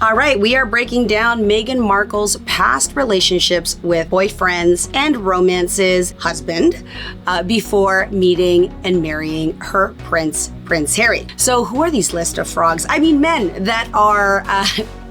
All right, we are breaking down Meghan Markle's past relationships with boyfriends and romances, husband, before meeting and marrying her Prince Harry. So who are these list of frogs? I mean, men that are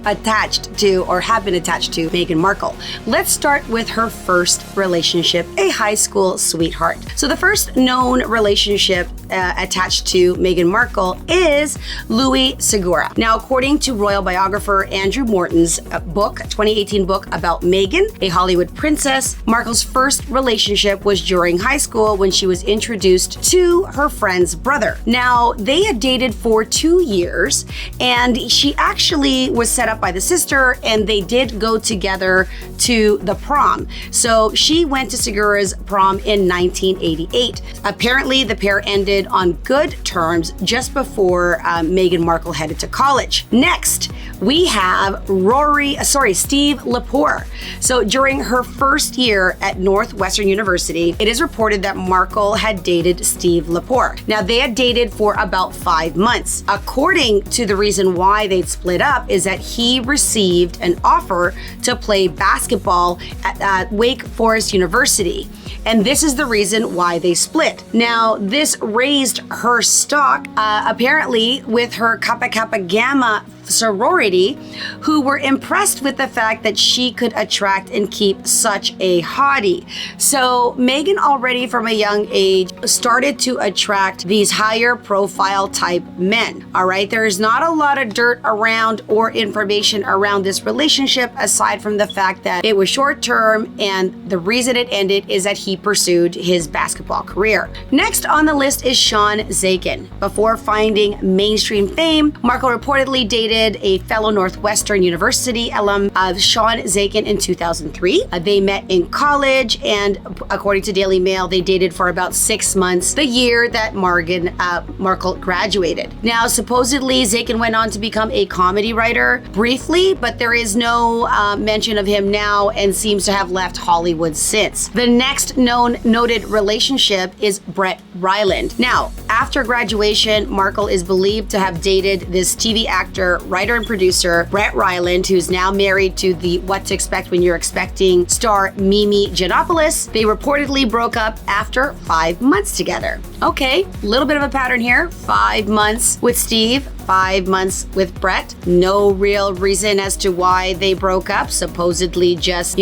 attached to or have been attached to Meghan Markle. Let's start with her first relationship, a high school sweetheart. So the first known relationship attached to Meghan Markle is Louis Segura. Now, according to royal biographer Andrew Morton's 2018 book about Meghan, a Hollywood princess, Markle's first relationship was during high school when she was introduced to her friend's brother. Now, they had dated for 2 years, and she actually was set up by the sister, and they did go together to the prom. So she went to Segura's prom in 1988. Apparently, the pair ended on good terms just before Meghan Markle headed to college. Next, we have Steve Lepore. So during her first year at Northwestern University, it is reported that Markle had dated Steve Lepore. Now, they had dated for about 5 months. According to the reason why they'd split up is that he received an offer to play basketball at Wake Forest University. And this is the reason why they split. Now, this raised her stock, apparently, with her Kappa Kappa Gamma sorority, who were impressed with the fact that she could attract and keep such a hottie. So Meghan already from a young age started to attract these higher profile type men. All right, there is not a lot of dirt around or information around this relationship aside from the fact that it was short term, and the reason it ended is that he pursued his basketball career. Next on the list is Sean Zakin. Before finding mainstream fame, Markle reportedly dated a fellow Northwestern University alum of Sean Zakin in 2003. They met in college, and according to Daily Mail, they dated for about 6 months, the year that Meghan Markle graduated. Now, supposedly, Zakin went on to become a comedy writer briefly, but there is no mention of him now and seems to have left Hollywood since. The next noted relationship is Brett Ryland. Now, after graduation, Markle is believed to have dated this TV actor, writer, and producer Brett Ryland, who's now married to the What to Expect When You're Expecting star Mimi Yiannopoulos. They reportedly broke up after 5 months together. Okay, a little bit of a pattern here. 5 months with Steve, 5 months with Brett. No real reason as to why they broke up. Supposedly just,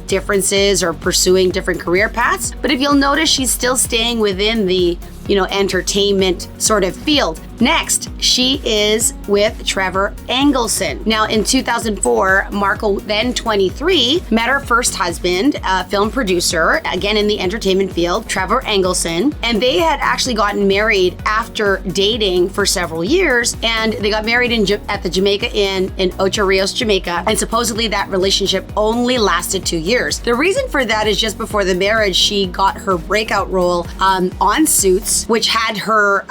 differences or pursuing different career paths. But if you'll notice, she's still staying within the entertainment sort of field. Next, she is with Trevor Engelson. Now, in 2004, Markle, then 23, met her first husband, a film producer, again in the entertainment field, Trevor Engelson, and they had actually gotten married after dating for several years, and they got married at the Jamaica Inn in Ocho Rios, Jamaica, and supposedly that relationship only lasted 2 years. The reason for that is just before the marriage, she got her breakout role on Suits, which had her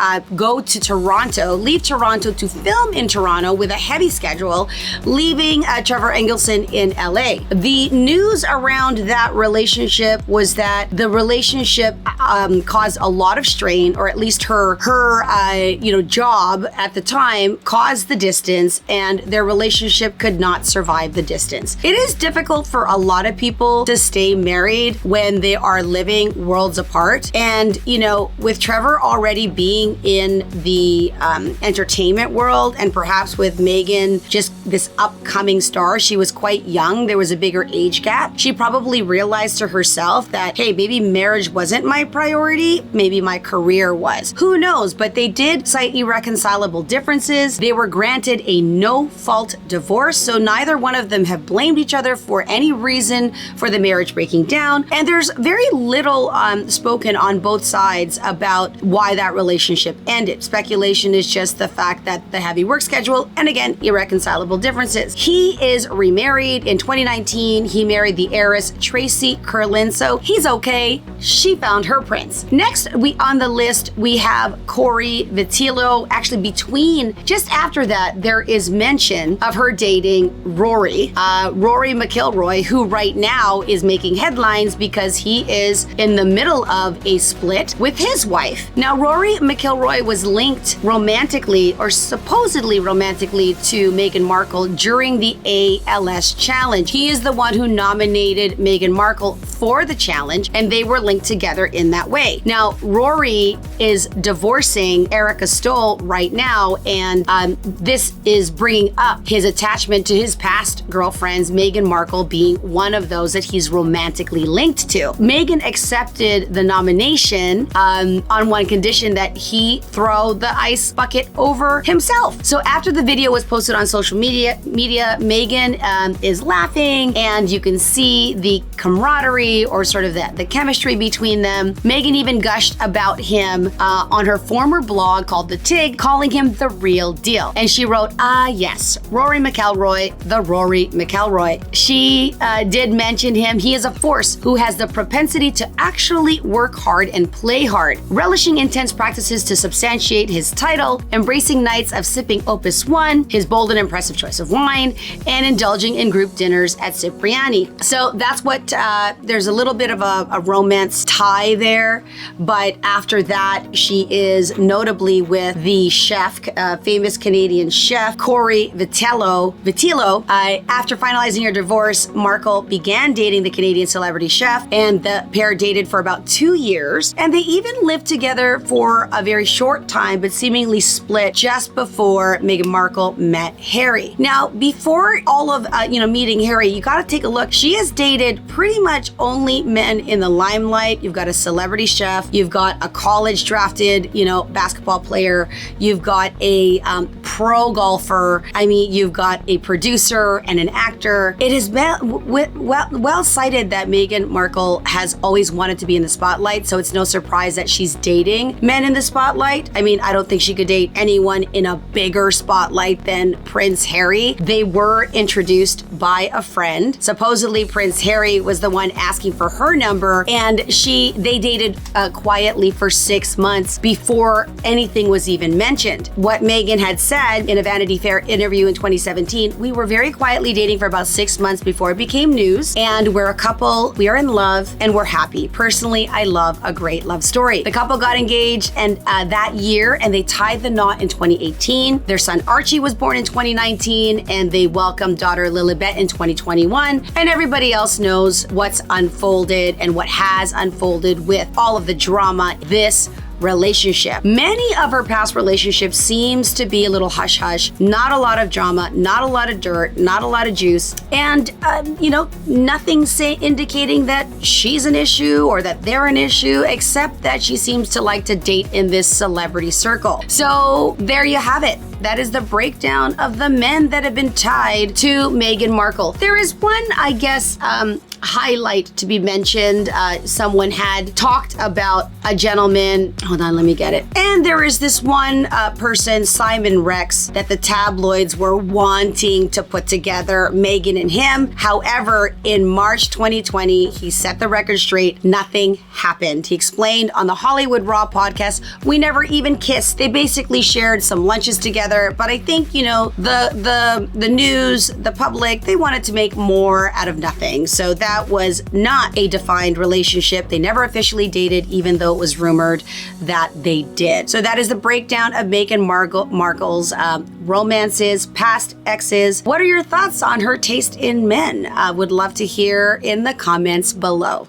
leave Toronto to film in Toronto with a heavy schedule, leaving Trevor Engelson in LA. The news around that relationship was that the relationship caused a lot of strain, or at least her job at the time caused the distance, and their relationship could not survive the distance. It is difficult for a lot of people to stay married when they are living worlds apart. And, with Trevor already being in the entertainment world, and perhaps with Meghan, just this upcoming star, she was quite young. There was a bigger age gap. She probably realized to herself that, hey, maybe marriage wasn't my priority. Maybe my career was. Who knows? But they did cite irreconcilable differences. They were granted a no-fault divorce, so neither one of them have blamed each other for any reason for the marriage breaking down. And there's very little spoken on both sides about why that relationship ended. Speculation is just the fact that the heavy work schedule, and again, irreconcilable differences. He is remarried. In 2019, he married the heiress Tracy Curlin, so he's okay. She found her prince. Next, on the list, we have Corey Vitillo. Actually, just after that, there is mention of her dating Rory McIlroy, who right now is making headlines because he is in the middle of a split with his wife. Now, Rory McIlroy was linked romantically or supposedly romantically to Meghan Markle during the ALS challenge. He is the one who nominated Meghan Markle for the challenge, and they were linked together in that way. Now, Rory is divorcing Erica Stoll right now, and this is bringing up his attachment to his past girlfriends, Meghan Markle being one of those that he's romantically linked to. Meghan accepted the nomination on one condition, that he throw the ice bucket over himself. So after the video was posted on social media, Meghan is laughing, and you can see the camaraderie or sort of the chemistry between them. Meghan even gushed about him on her former blog called The Tig, calling him the real deal. And she wrote, yes, Rory McIlroy, the Rory McIlroy. She did mention him. He is a force who has the propensity to actually work hard and play hard, relishing intense practices to substantiate his title, embracing nights of sipping Opus One, his bold and impressive choice of wine, and indulging in group dinners at Cipriani. So that's what, there's a little bit of a romance tie there, but after that, she is notably with the chef, famous Canadian chef, Corey Vitello. After finalizing her divorce, Markle began dating the Canadian celebrity chef, and the pair dated for about 2 years, and they even lived together for a very short time, but seemingly split just before Meghan Markle met Harry. Now, before all of meeting Harry, you got to take a look. She has dated pretty much only men in the limelight. You've got a celebrity chef, you've got a college drafted, basketball player, you've got a pro golfer. I mean, you've got a producer and an actor. It has been well cited that Meghan Markle has always wanted to be in the spotlight, so it's no surprise that she's dating men in the spotlight. I mean, I don't think she could date anyone in a bigger spotlight than Prince Harry. They were introduced by a friend. Supposedly, Prince Harry was the one asking for her number, and they dated quietly for 6 months before anything was even mentioned. What Meghan had said in a Vanity Fair interview in 2017, we were very quietly dating for about 6 months before it became news, and we're a couple, we are in love, and we're happy. Personally, I love a great love story. The couple got engaged and that year, and they tied the knot in 2018. Their son Archie was born in 2019, and they welcomed daughter Lilibet in 2021, and everybody else knows what's unfolded and what has unfolded with all of the drama this relationship. Many of her past relationships seems to be a little hush-hush, not a lot of drama, not a lot of dirt, not a lot of juice, and nothing indicating that she's an issue or that they're an issue, except that she seems to like to date in this celebrity circle. So there you have it. That is the breakdown of the men that have been tied to Meghan Markle. There is one, I guess, highlight to be mentioned. Someone had talked about a gentleman. Hold on, let me get it. And there is this one person, Simon Rex, that the tabloids were wanting to put together, Meghan and him. However, in March 2020, he set the record straight. Nothing happened. He explained on the Hollywood Raw podcast, we never even kissed. They basically shared some lunches together. But I think, the news, the public, they wanted to make more out of nothing. So that was not a defined relationship. They never officially dated, even though it was rumored that they did. So that is the breakdown of Meghan Markle's romances, past exes. What are your thoughts on her taste in men? Would love to hear in the comments below.